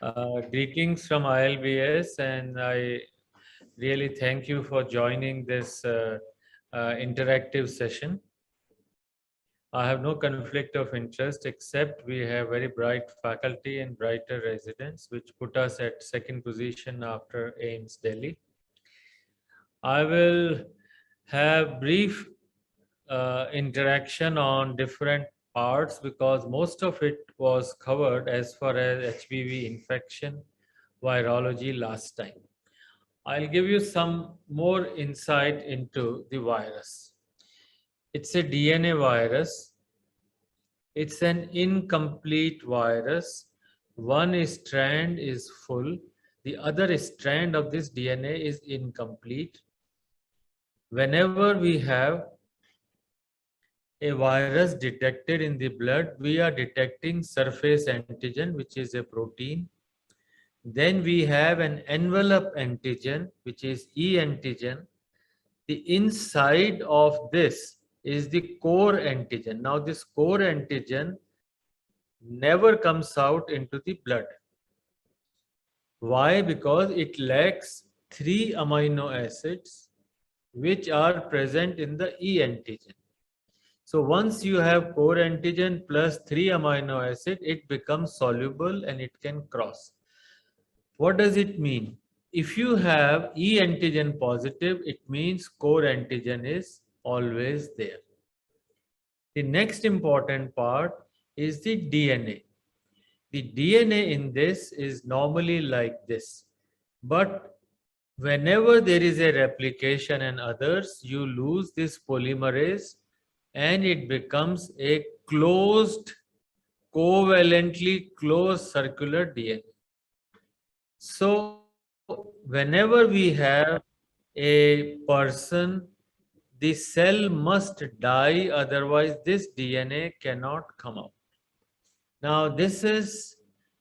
Greetings from ILBS, and I really thank you for joining this interactive session. I have no conflict of interest except we have very bright faculty and brighter residents, which put us at second position after AIMS Delhi. I will have brief interaction on different parts because most of it was covered as far as HPV infection virology last time. I'll give you some more insight into the virus. It's a DNA virus. It's an incomplete virus. One strand is full. The other strand of this DNA is incomplete. Whenever we have a virus detected in the blood, we are detecting surface antigen, which is a protein. Then we have an envelope antigen, which is E antigen. The inside of this is the core antigen. Now, this core antigen never comes out into the blood. Why? Because it lacks 3 amino acids which are present in the E antigen. So once you have core antigen plus 3 amino acid, it becomes soluble and it can cross. What does it mean? If you have E antigen positive, it means core antigen is always there. The next important part is the DNA. The DNA in this is normally like this. But whenever there is a replication and others, you lose this polymerase and it becomes a closed, covalently closed circular DNA. So whenever we have a person, the cell must die, otherwise this DNA cannot come out. Now this is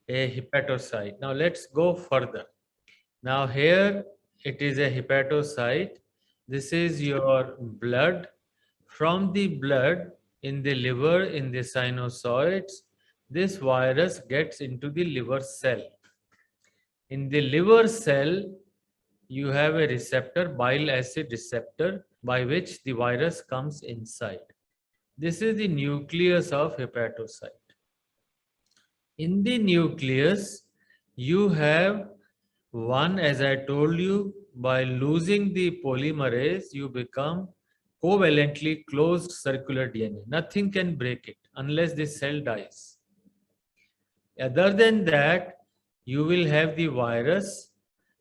a hepatocyte. Now let's go further. Now here it is a hepatocyte. This is your blood. From the blood in the liver, in the sinusoids, this virus gets into the liver cell. In the liver cell, you have a receptor, bile acid receptor, by which the virus comes inside. This is the nucleus of hepatocyte. In the nucleus, you have one, as I told you, by losing the polymerase, you become covalently closed circular DNA. Nothing can break it unless the cell dies. Other than that, you will have the virus.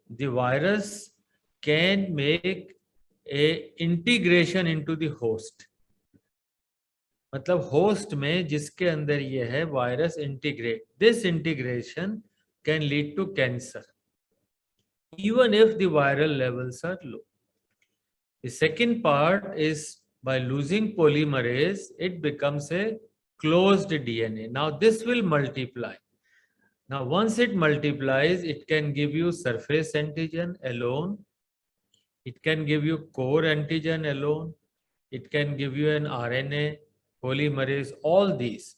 The virus can make a integration into the host. मतलब host में जिसके अंदर ये है virus integrate, this integration can lead to cancer even if the viral levels are low. The second part is by losing polymerase, it becomes a closed DNA. Now this will multiply. Now once it multiplies, it can give you surface antigen alone. It can give you core antigen alone. It can give you an RNA, polymerase, all these.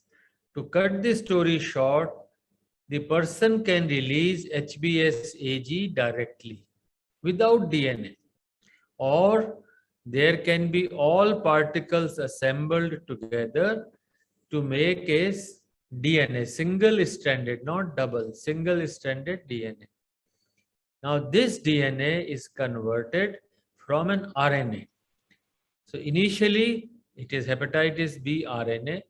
To cut the story short, the person can release HBsAg directly without DNA, or there can be all particles assembled together to make a DNA, single stranded, not double, single stranded DNA. Now this DNA is converted from an RNA. So initially it is hepatitis B RNA.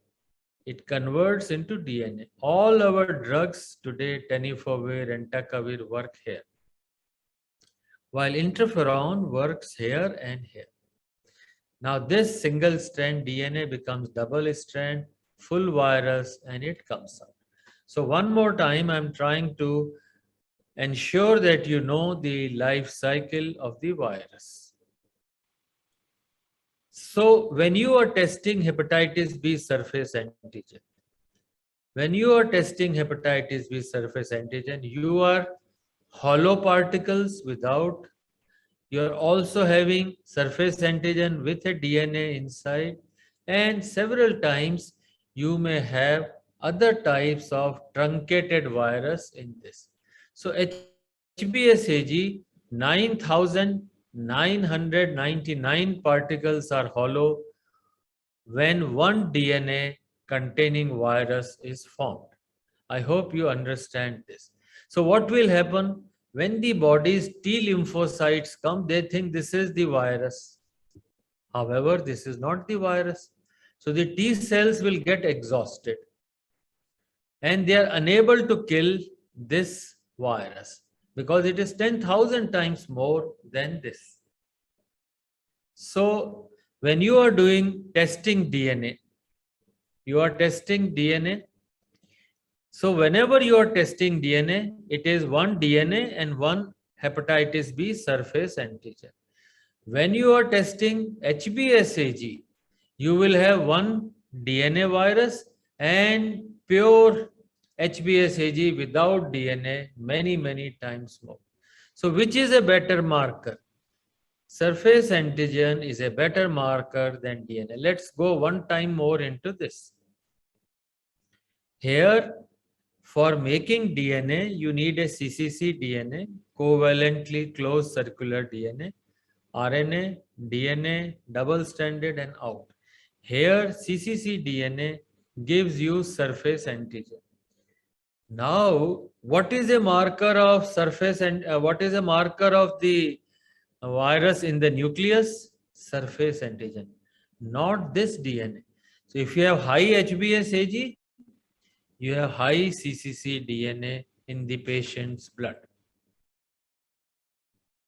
It converts into DNA. All our drugs today, tenofovir and entecavir, work here, while interferon works here and here. Now this single strand DNA becomes double strand, full virus, and it comes out. So one more time, I'm trying to ensure that you know the life cycle of the virus. So when you are testing hepatitis B surface antigen, you are hollow particles without, you are also having surface antigen with a DNA inside, and several times you may have other types of truncated virus in this. So HBsAg, 9,999 particles are hollow when one DNA containing virus is formed. I hope you understand this. So what will happen when the body's T lymphocytes come? They think this is the virus. However, this is not the virus. So the T cells will get exhausted and they are unable to kill this virus because it is 10,000 times more than this. So when you are doing testing DNA, you are testing DNA. So whenever you are testing DNA, it is one DNA and one hepatitis B surface antigen. When you are testing HBsAg, you will have one DNA virus and pure HBsAg without DNA many times more. So which is a better marker? Surface antigen is a better marker than DNA. Let's go one time more into this. Here, for making DNA, you need a CCC DNA, covalently closed circular DNA, RNA, DNA, double-stranded and out. Here, CCC DNA gives you surface antigen. Now, what is a marker of surface and what is a marker of the virus in the nucleus? Surface antigen, not this DNA. So, if you have high HBsAg, you have high CCC DNA in the patient's blood.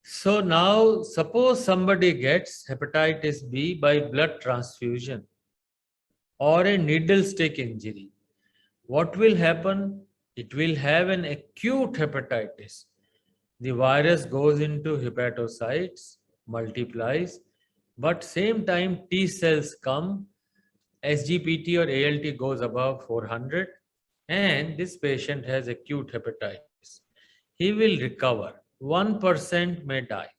So now suppose somebody gets hepatitis B by blood transfusion or a needle stick injury. What will happen? It will have an acute hepatitis. The virus goes into hepatocytes, multiplies, but same time T cells come, SGPT or ALT goes above 400, and this patient has acute hepatitis. He will recover. 1% may die.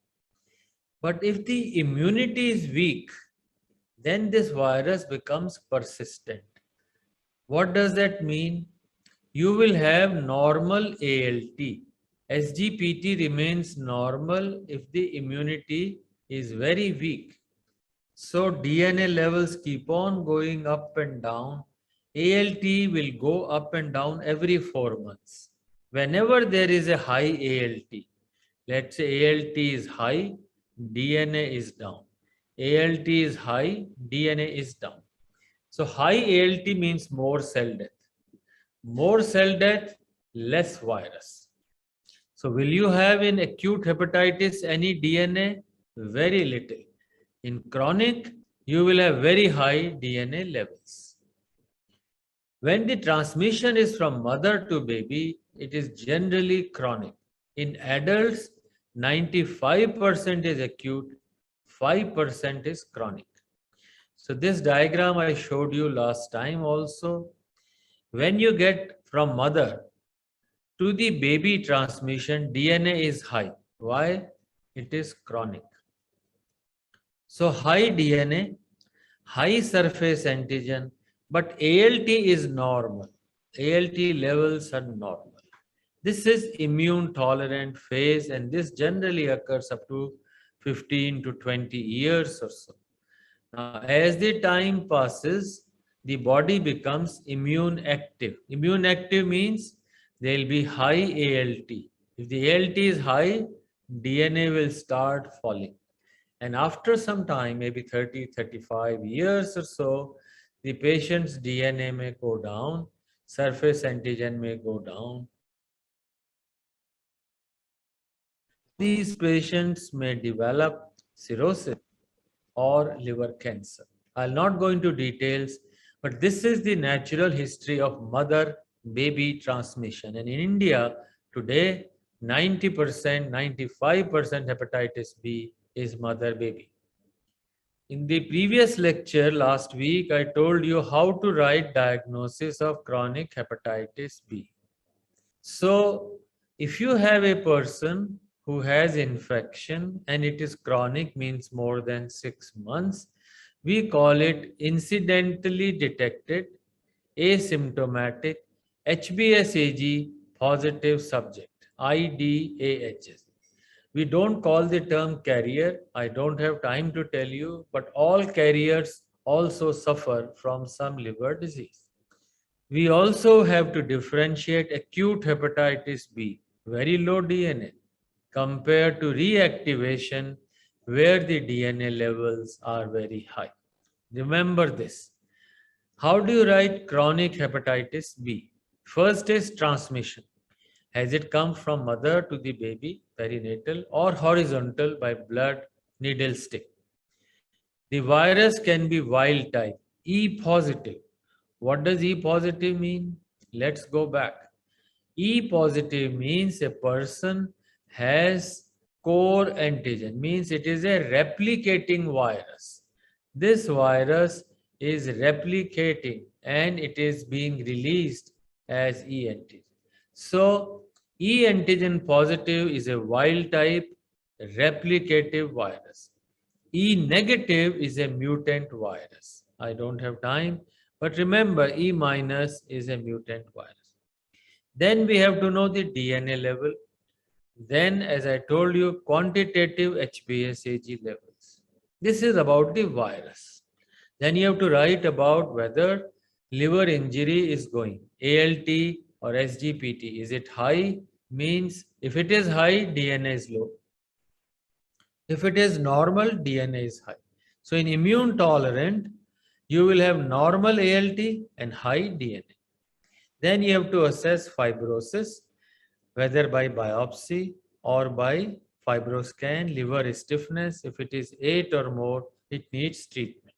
But if the immunity is weak, then this virus becomes persistent. What does that mean? You will have normal ALT. SGPT remains normal if the immunity is very weak. So DNA levels keep on going up and down. ALT will go up and down every 4 months. Whenever there is a high ALT, let's say ALT is high, DNA is down. ALT is high, DNA is down. So high ALT means more cell death. More cell death, less virus. So will you have in acute hepatitis any DNA? Very little. In chronic, you will have very high DNA levels. When the transmission is from mother to baby, it is generally chronic. In adults, 95% is acute, 5% is chronic. So this diagram I showed you last time also. When you get from mother to the baby transmission, DNA is high. Why? It is chronic. So high DNA, high surface antigen, but ALT is normal. ALT levels are normal. This is immune tolerant phase and this generally occurs up to 15 to 20 years or so. Now, as the time passes, the body becomes immune active. Immune active means there will be high ALT. If the ALT is high, DNA will start falling. And after some time, maybe 30, 35 years or so, the patient's DNA may go down, surface antigen may go down. These patients may develop cirrhosis or liver cancer. I'll not go into details, but this is the natural history of mother-baby transmission. And in India, today, 90%, 95% hepatitis B is mother-baby. In the previous lecture last week, I told you how to write diagnosis of chronic hepatitis B. So, if you have a person who has infection and it is chronic, means more than 6 months, we call it incidentally detected asymptomatic HBsAg positive subject. IDAHs. We don't call the term carrier. I don't have time to tell you, but all carriers also suffer from some liver disease. We also have to differentiate acute hepatitis B, very low DNA, compared to reactivation, where the DNA levels are very high. Remember this. How do you write chronic hepatitis B? First is transmission. Has it come from mother to the baby, perinatal, or horizontal by blood, needle stick? The virus can be wild type, E positive. What does E positive mean? Let's go back. E positive means a person has core antigen, means it is a replicating virus. This virus is replicating and it is being released as E antigen. So, E antigen positive is a wild type replicative virus. E negative is a mutant virus. I don't have time, but remember E minus is a mutant virus. Then we have to know the DNA level. Then, as I told you, quantitative HbSAg levels. This is about the virus. Then you have to write about whether liver injury is going, ALT or SGPT. Is it high? Means if it is high, DNA is low. If it is normal, DNA is high. So in immune tolerant, you will have normal ALT and high DNA. Then you have to assess fibrosis, whether by biopsy or by fibroscan, liver stiffness. If it is 8 or more, it needs treatment.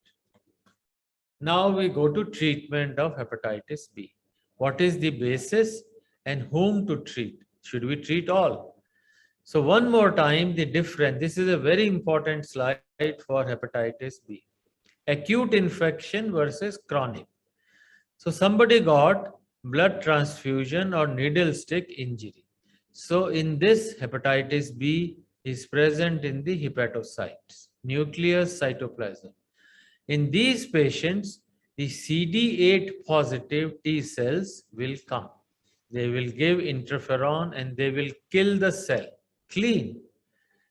Now we go to treatment of hepatitis B. What is the basis and whom to treat? Should we treat all? So one more time, the difference. This is a very important slide for hepatitis B. Acute infection versus chronic. So somebody got blood transfusion or needle stick injury. So in this, hepatitis B is present in the hepatocytes, nucleus, cytoplasm. In these patients, the CD8 positive T cells will come. They will give interferon and they will kill the cell, clean.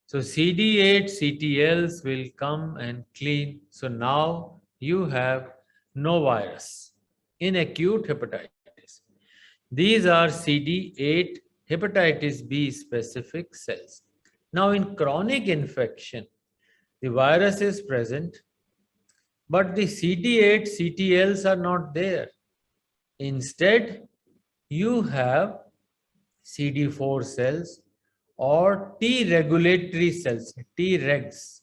So CD8 CTLs will come and clean. So now you have no virus in acute hepatitis. These are CD8 hepatitis B specific cells. Now in chronic infection, the virus is present, but the CD8 CTLs are not there. Instead, you have CD4 cells or T regulatory cells, Tregs.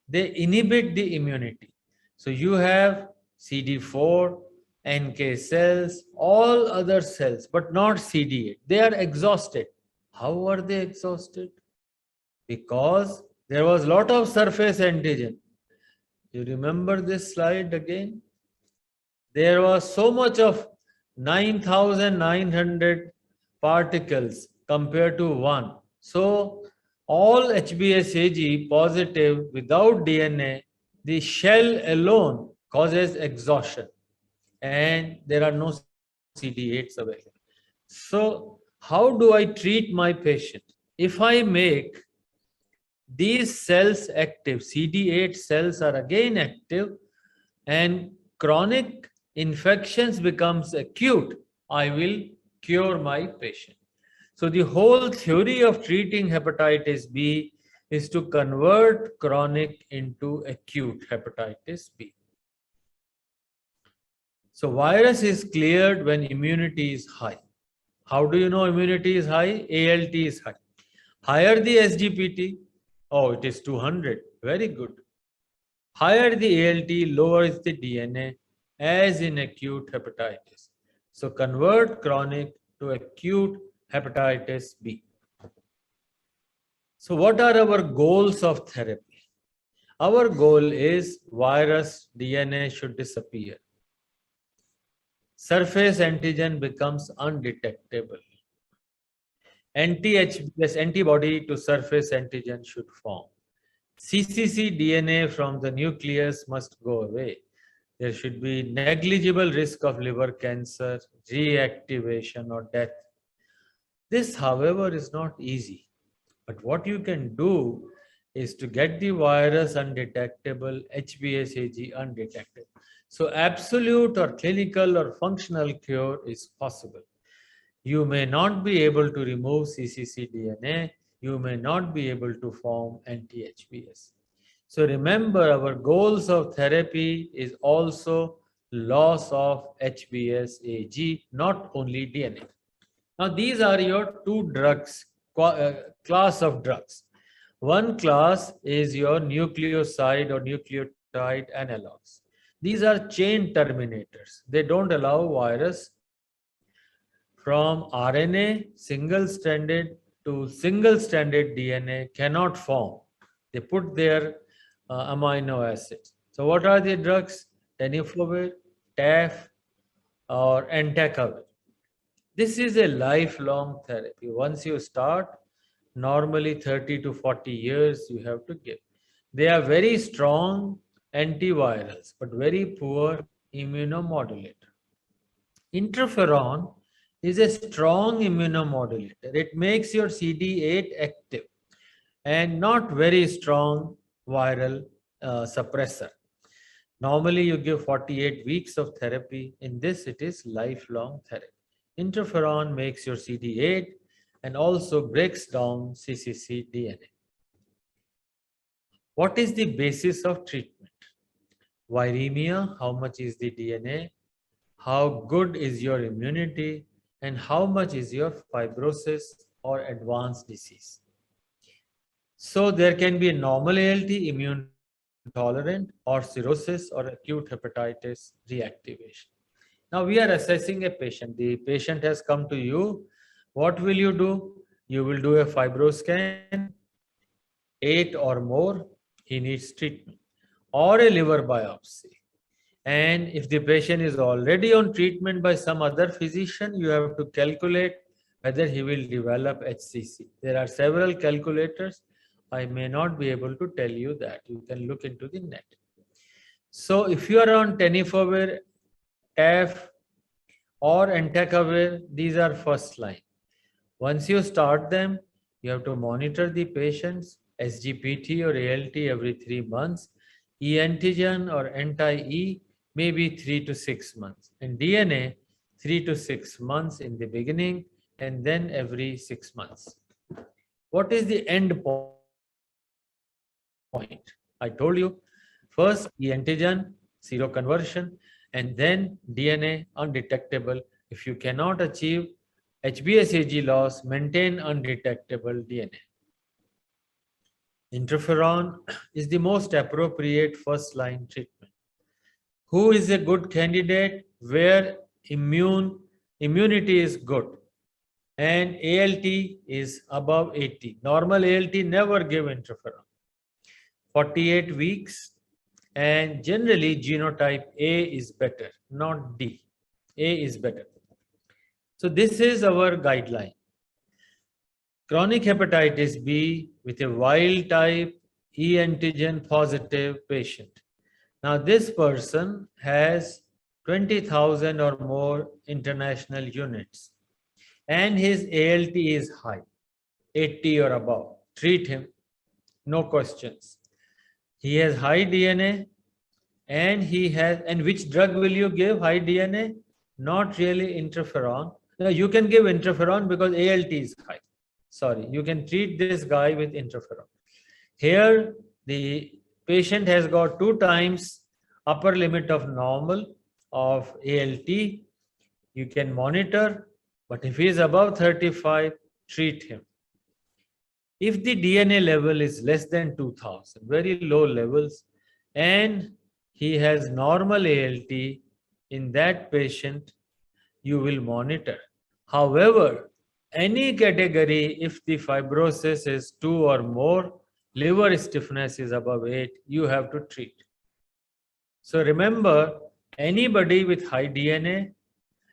They inhibit the immunity. So you have CD4, NK cells, all other cells, but not CD8. They are exhausted. How are they exhausted? Because there was a lot of surface antigen. You remember this slide again? There was so much of 9,900 particles compared to 1. So all HbSAg positive without DNA, the shell alone causes exhaustion and there are no CD8s available. So how do I treat my patient? If I make these cells active, CD8 cells are again active and chronic infections becomes acute, I will cure my patient. So the whole theory of treating hepatitis B is to convert chronic into acute hepatitis B. So virus is cleared when immunity is high. How do you know immunity is high? ALT is high. Higher the SGPT, oh, it is 200. Very good. Higher the ALT, lower is the DNA, as in acute hepatitis. So convert chronic to acute hepatitis B. So what are our goals of therapy? Our goal is virus DNA should disappear. Surface antigen becomes undetectable. Anti-HBs antibody to surface antigen should form. CCC DNA from the nucleus must go away. There should be negligible risk of liver cancer, reactivation, or death. This, however, is not easy. But what you can do is to get the virus undetectable, HBsAg undetectable. So absolute or clinical or functional cure is possible. You may not be able to remove cccDNA. You may not be able to form anti-HBs. So remember, our goals of therapy is also loss of HBsAg, not only DNA. Now these are your two drugs, class of drugs. One class is your nucleoside or nucleotide analogs. These are chain terminators. They don't allow virus from RNA single-stranded to single-stranded DNA cannot form. They put their amino acids. So what are the drugs? Tenofovir, TAF, or entecavir. This is a lifelong therapy. Once you start, normally 30 to 40 years you have to give. They are very strong antivirals, but very poor immunomodulator. Interferon is a strong immunomodulator. It makes your CD8 active and not very strong viral suppressor. Normally, you give 48 weeks of therapy. In this, it is lifelong therapy. Interferon makes your CD8 and also breaks down cccDNA. What is the basis of treatment? Viremia, how much is the DNA? How good is your immunity? And how much is your fibrosis or advanced disease? So there can be a normal ALT, immune tolerant, or cirrhosis or acute hepatitis reactivation. Now we are assessing a patient. The patient has come to you. What will you do? You will do a fibroscan, 8 or more. He needs treatment, or a liver biopsy. And if the patient is already on treatment by some other physician, you have to calculate whether he will develop HCC. There are several calculators. I may not be able to tell you that. You can look into the net. So if you are on tenofovir, TAF, or entecavir, these are first line. Once you start them, you have to monitor the patient's SGPT or ALT every 3 months. E antigen or anti-E maybe 3 to 6 months, and DNA 3 to 6 months in the beginning and then every 6 months. What is the end point? I told you, first E antigen, seroconversion, and then DNA undetectable. If you cannot achieve HBsAg loss, maintain undetectable DNA. Interferon is the most appropriate first-line treatment. Who is a good candidate? Where immunity is good and ALT is above 80. Normal ALT never give interferon. 48 weeks, and generally genotype A is better, not D. A is better. So this is our guideline. Chronic hepatitis B with a wild type E antigen positive patient. Now this person has 20,000 or more international units and his ALT is high, 80 or above. Treat him, no questions. He has high DNA and which drug will you give high DNA? Not really interferon. Now you can give interferon because ALT is high. Sorry, you can treat this guy with interferon. Here, the patient has got 2 times upper limit of normal of ALT. You can monitor, but if he is above 35, treat him. If the DNA level is less than 2000, very low levels, and he has normal ALT, in that patient, you will monitor. However, any category, if the fibrosis is 2 or more, liver stiffness is above 8, you have to treat. So remember, anybody with high DNA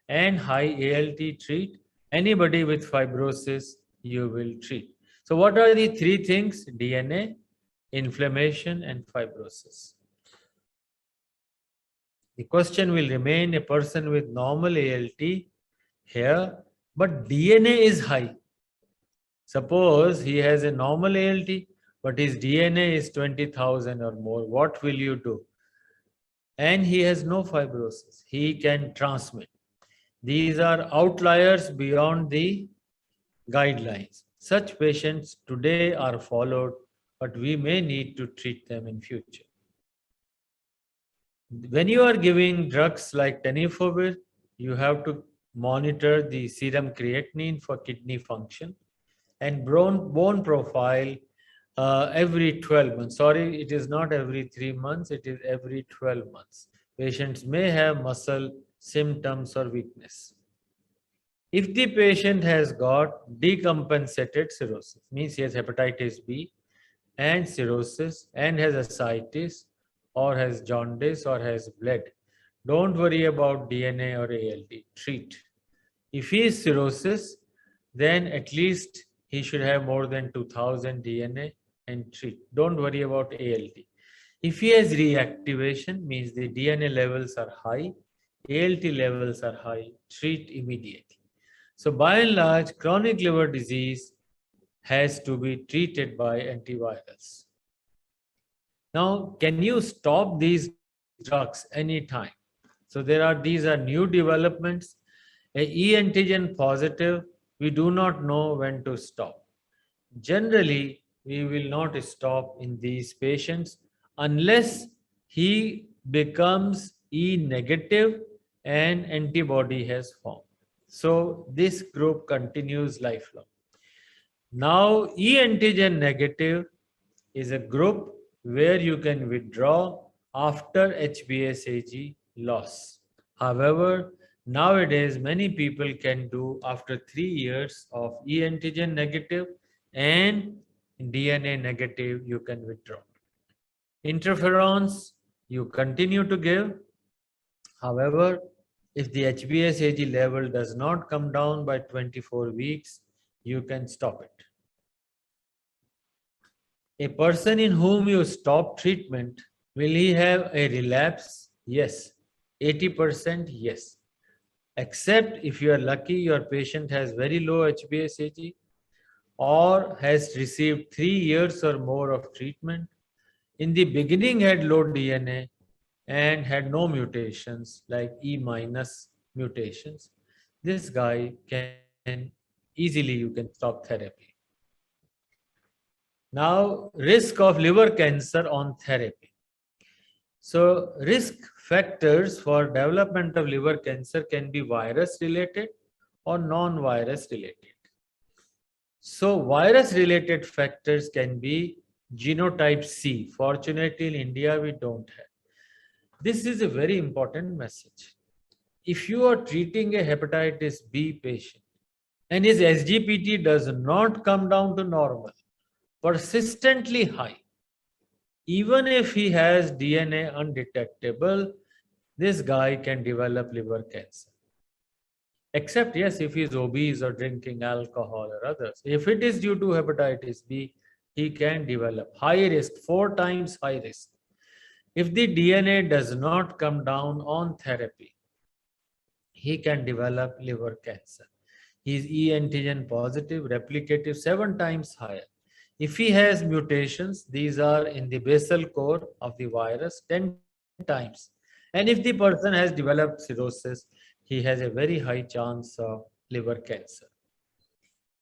and high ALT treat, anybody with fibrosis you will treat. So what are the 3 things? DNA, inflammation, and fibrosis. The question will remain, a person with normal ALT here, but DNA is high. Suppose he has a normal ALT, but his DNA is 20,000 or more. What will you do? And he has no fibrosis. He can transmit. These are outliers beyond the guidelines. Such patients today are followed, but we may need to treat them in future. When you are giving drugs like tenofovir, you have to monitor the serum creatinine for kidney function and bone profile every 12 months. Sorry, it is not every 3 months, it is every 12 months. Patients may have muscle symptoms or weakness. If the patient has got decompensated cirrhosis, means he has hepatitis B and cirrhosis and has ascites or has jaundice or has bled, don't worry about DNA or ALT, treat. If he is cirrhosis, then at least he should have more than 2000 DNA and treat. Don't worry about ALT. If he has reactivation, means the DNA levels are high, ALT levels are high, treat immediately. So by and large, chronic liver disease has to be treated by antivirals. Now, can you stop these drugs anytime? So these are new developments. A E antigen positive, we do not know when to stop. Generally, we will not stop in these patients unless he becomes E negative and antibody has formed. So this group continues lifelong. Now, E antigen negative is a group where you can withdraw after HbsAg loss. However, nowadays many people can do after 3 years of E antigen negative and DNA negative, you can withdraw. Interferons you continue to give. However, if the HbsAg level does not come down by 24 weeks, you can stop it. A person in whom you stop treatment, will he have a relapse? Yes. 80% yes. Except if you are lucky, your patient has very low HbsAg or has received 3 years or more of treatment. In the beginning had low DNA and had no mutations like E minus mutations. This guy can easily, you can stop therapy. Now, risk of liver cancer on therapy. So, risk factors for development of liver cancer can be virus related or non-virus related. So, virus related factors can be genotype C. Fortunately, in India, we don't have. This is a very important message. If you are treating a hepatitis B patient and his SGPT does not come down to normal, persistently high, even if he has DNA undetectable, this guy can develop liver cancer. Except, yes, if he is obese or drinking alcohol or others. If it is due to hepatitis B, he can develop high risk, 4 times high risk. If the DNA does not come down on therapy, he can develop liver cancer. He is E antigen positive, replicative, 7 times higher. If he has mutations, these are in the basal core of the virus, 10 times. And if the person has developed cirrhosis, he has a very high chance of liver cancer.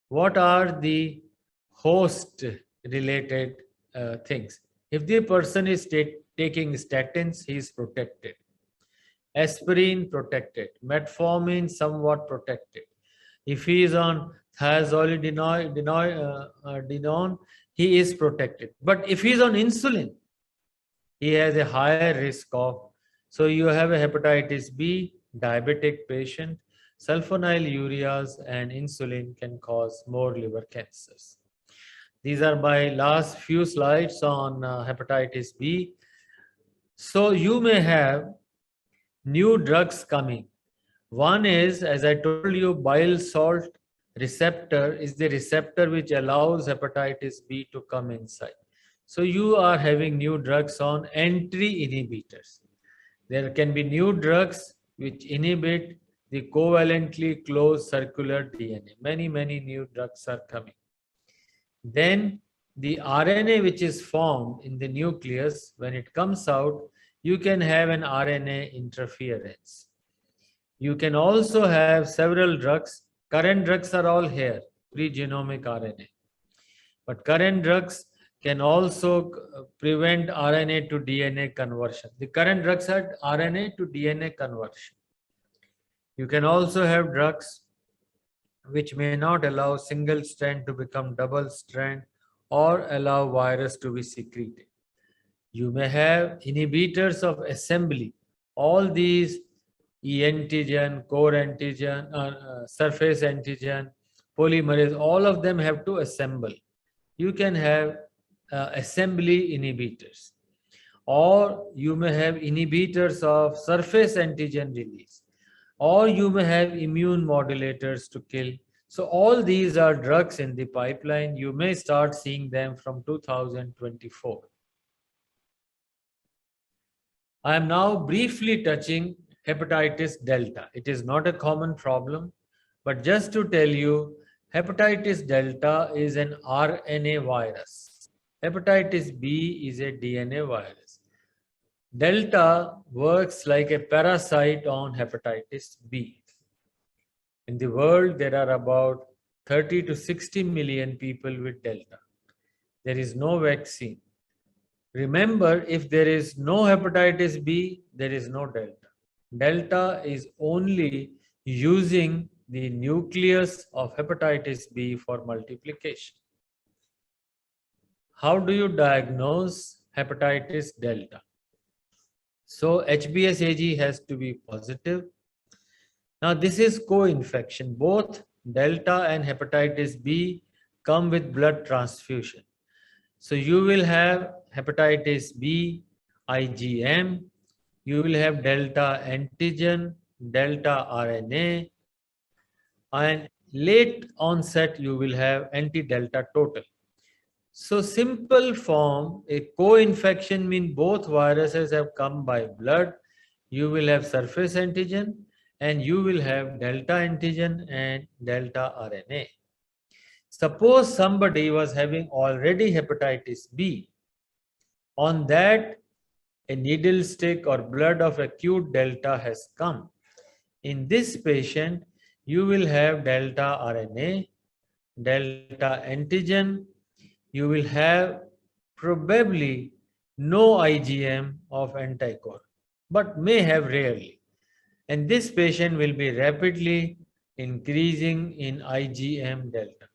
What are the host related things? If the person is taking statins, he is protected. Aspirin protected. Metformin somewhat protected. If he is on thiazolidinone, he is protected. But if he is on insulin, he has a higher risk of. So you have a hepatitis B, diabetic patient, sulfonylureas and insulin can cause more liver cancers. These are my last few slides on hepatitis B. So you may have new drugs coming. One is, as I told you, bile salt receptor is the receptor which allows hepatitis B to come inside. So you are having new drugs on entry inhibitors. There can be new drugs which inhibit the covalently closed circular DNA. Many new drugs are coming. then the RNA which is formed in the nucleus, when it comes out, you can have an RNA interference. You can also have several drugs. Current drugs are all here, pre-genomic RNA. But current drugs can also prevent RNA to DNA conversion. The current drugs are RNA to DNA conversion. You can also have drugs which may not allow single strand to become double strand or allow virus to be secreted. You may have inhibitors of assembly. All these E antigen, core antigen, surface antigen, polymerase, all of them have to assemble. You can have assembly inhibitors, or you may have inhibitors of surface antigen release, or you may have immune modulators to kill. So all these are drugs in the pipeline. You may start seeing them from 2024. I am now briefly touching hepatitis delta. It is not a common problem, but just to tell you, hepatitis delta is an RNA virus. Hepatitis B is a DNA virus. Delta works like a parasite on hepatitis B. In the world, there are about 30 to 60 million people with delta. There is no vaccine. Remember, if there is no hepatitis B, there is no delta. Delta is only using the nucleus of hepatitis B for multiplication. How do you diagnose hepatitis delta? So HBsAg has to be positive. Now this is co-infection. Both delta and hepatitis B come with blood transfusion. So you will have hepatitis B, IgM, you will have delta antigen, delta RNA, and late onset you will have anti-delta total. So simple form, a co-infection means both viruses have come by blood. You will have surface antigen and you will have delta antigen and delta RNA. Suppose somebody was having already hepatitis B. On that, a needle stick or blood of acute delta has come. In this patient, you will have delta RNA, delta antigen. You will have probably no IgM of anticore, but may have rarely. And this patient will be rapidly increasing in IgM delta.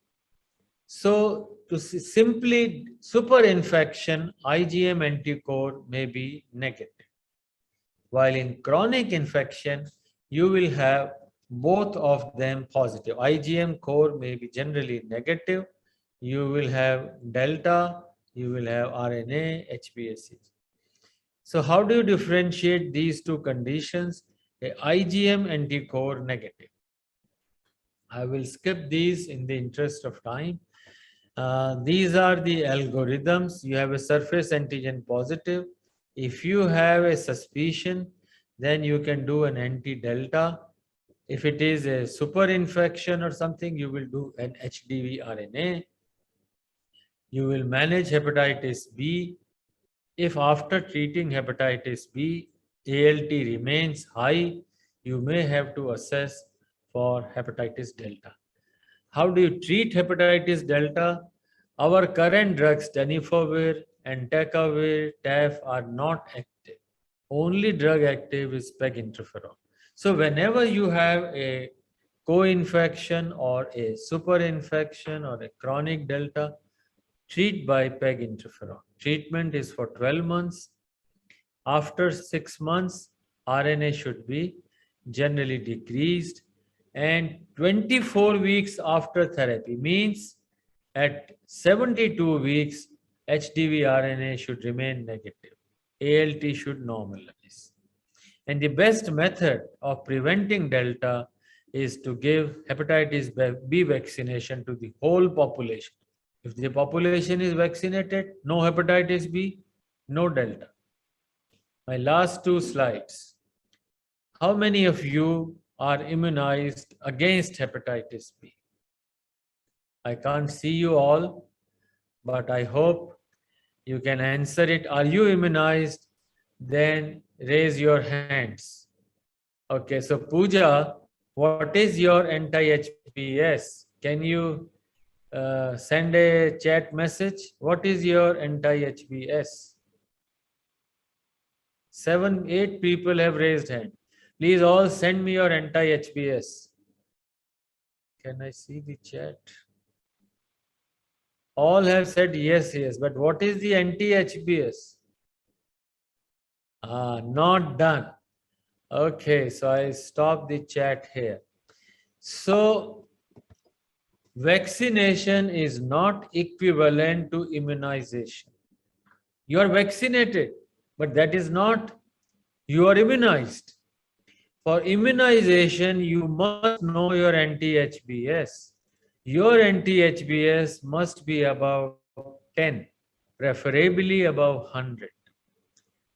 So to simply super infection, IgM anticore may be negative. While in chronic infection, you will have both of them positive. IgM core may be generally negative. You will have delta, you will have RNA, HBsAg. So how do you differentiate these two conditions? A IgM anticore negative. I will skip these in the interest of time. These are the algorithms. You have a surface antigen positive. If you have a suspicion, then you can do an anti-delta. If it is a super infection or something, you will do an HDV RNA. You will manage hepatitis B. If after treating hepatitis B, ALT remains high, you may have to assess for hepatitis delta. How do you treat hepatitis delta? Our current drugs, tenofovir, entecavir, TAF, are not active. Only drug active is PEG interferon. So whenever you have a co-infection or a super infection or a chronic delta, treat by PEG interferon. Treatment is for 12 months. After 6 months, RNA should be generally decreased, and 24 weeks after therapy means at 72 weeks, HDV RNA should remain negative. ALT should normalize. And the best method of preventing delta is to give hepatitis B vaccination to the whole population. If the population is vaccinated, no hepatitis B, no delta. My last two slides. How many of you are immunized against hepatitis B? I can't see you all. but I hope you can answer it. Are you immunized? Then raise your hands. Okay, so Pooja, what is your anti-HBs? Can you send a chat message? What is your anti-HBs? 7, 8 people have raised hand. Please all send me your anti-HBs. Can I see the chat? All have said yes, yes. But what is the anti-HBs? Not done. Okay, so I stop the chat here. So vaccination is not equivalent to immunization. You are vaccinated, but that is not you are immunized. For immunization, you must know your anti-HBs. Your anti-HBs must be above 10, preferably above 100.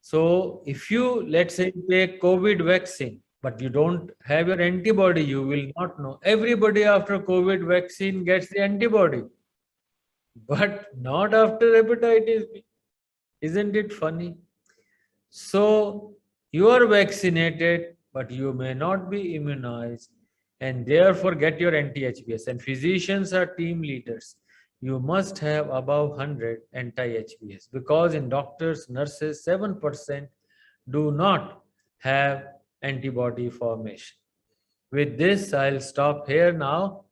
So if you, let's say, take COVID vaccine, but you don't have your antibody, you will not know. Everybody after COVID vaccine gets the antibody, but not after hepatitis B. Isn't it funny? So you are vaccinated, but you may not be immunized, and therefore get your anti-HBs. And physicians are team leaders. You must have above 100 anti-HBs because in doctors, nurses, 7% do not have antibody formation. With this, I'll stop here now.